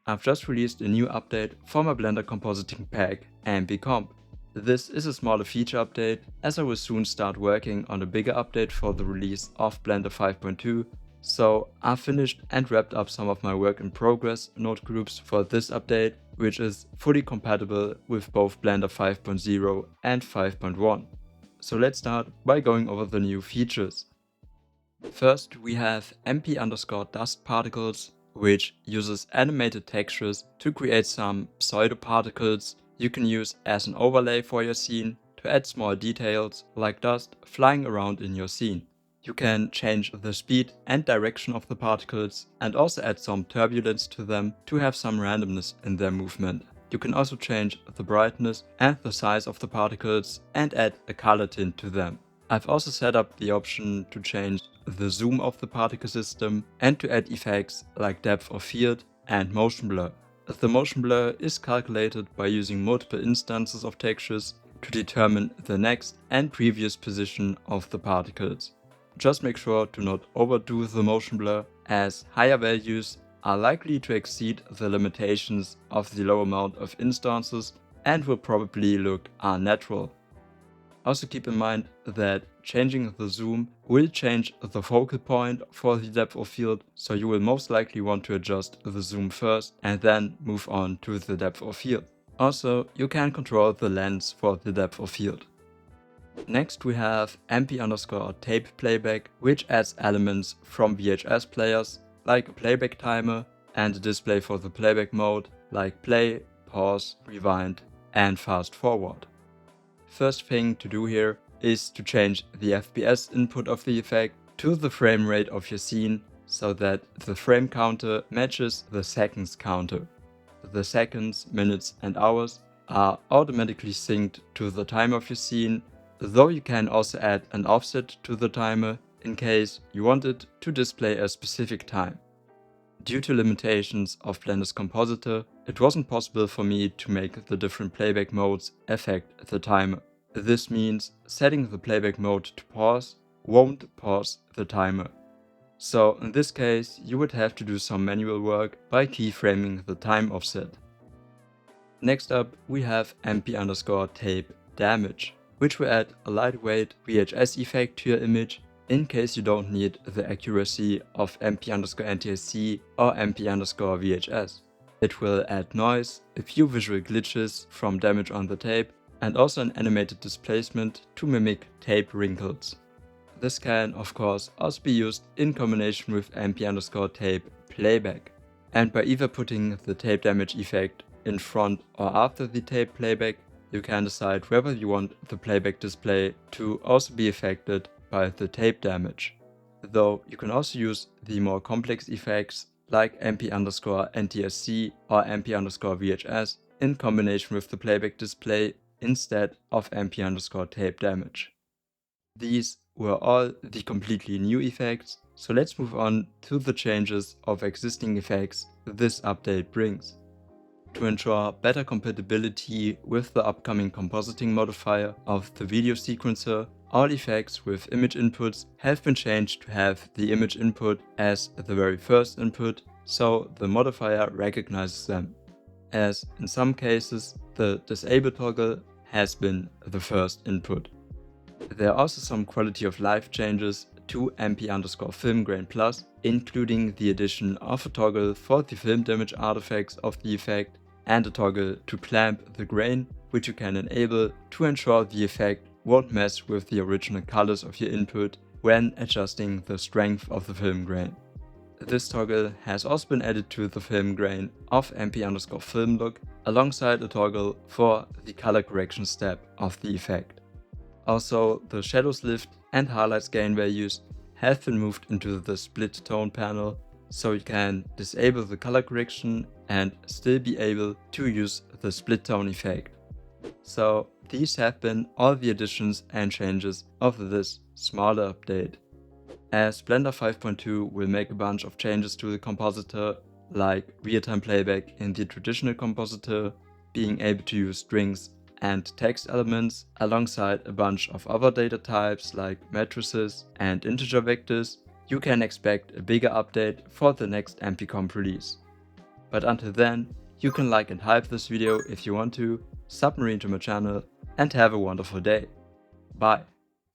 I've just released a new update for my Blender compositing pack, Ambi-Comp. This is a smaller feature update, as I will soon start working on a bigger update for the release of Blender 5.2, so I've finished and wrapped up some of my work in progress node groups for this update, which is fully compatible with both Blender 5.0 and 5.1. So let's start by going over the new features. First, we have MP_dust particles, which uses animated textures to create some pseudo particles you can use as an overlay for your scene to add small details like dust flying around in your scene. You can change the speed and direction of the particles and also add some turbulence to them to have some randomness in their movement. You can also change the brightness and the size of the particles and add a color tint to them. I've also set up the option to change the zoom of the particle system and to add effects like depth of field and motion blur. The motion blur is calculated by using multiple instances of textures to determine the next and previous position of the particles. Just make sure to not overdo the motion blur, as higher values are likely to exceed the limitations of the low amount of instances and will probably look unnatural. Also keep in mind that changing the zoom will change the focal point for the depth of field, so you will most likely want to adjust the zoom first and then move on to the depth of field. Also, you can control the lens for the depth of field. Next we have MP_tape playback, which adds elements from VHS players like a playback timer and a display for the playback mode like play, pause, rewind and fast forward. First thing to do here is to change the FPS input of the effect to the frame rate of your scene so that the frame counter matches the seconds counter. The seconds, minutes and hours are automatically synced to the time of your scene, though you can also add an offset to the timer in case you want it to display a specific time. Due to limitations of Blender's compositor, it wasn't possible for me to make the different playback modes affect the timer. This means setting the playback mode to pause won't pause the timer. So in this case, you would have to do some manual work by keyframing the time offset. Next up, we have MP_tape damage, which will add a lightweight VHS effect to your image in case you don't need the accuracy of MP_NTSC or MP_VHS. It will add noise, a few visual glitches from damage on the tape, and also an animated displacement to mimic tape wrinkles. This can, of course, also be used in combination with MP_tape playback. And by either putting the tape damage effect in front or after the tape playback, you can decide whether you want the playback display to also be affected by the tape damage. Though you can also use the more complex effects like MP_NTSC or MP_VHS in combination with the playback display instead of MP_tape damage. These were all the completely new effects, so let's move on to the changes of existing effects this update brings. To ensure better compatibility with the upcoming compositing modifier of the video sequencer, all effects with image inputs have been changed to have the image input as the very first input, so the modifier recognizes them. As in some cases, the disable toggle has been the first input. There are also some quality of life changes to MP_film grain plus, including the addition of a toggle for the film damage artifacts of the effect and a toggle to clamp the grain, which you can enable to ensure the effect won't mess with the original colors of your input when adjusting the strength of the film grain. This toggle has also been added to the film grain of MP_film look alongside a toggle for the color correction step of the effect. Also, the shadows lift and highlights gain values have been moved into the split tone panel, so you can disable the color correction and still be able to use the split tone effect. So these have been all the additions and changes of this smaller update. As Blender 5.2 will make a bunch of changes to the compositor, like real-time playback in the traditional compositor, being able to use strings and text elements alongside a bunch of other data types like matrices and integer vectors, you can expect a bigger update for the next MP-Comp release. But until then, you can like and hype this video if you want to, submarine to my channel, and have a wonderful day. Bye.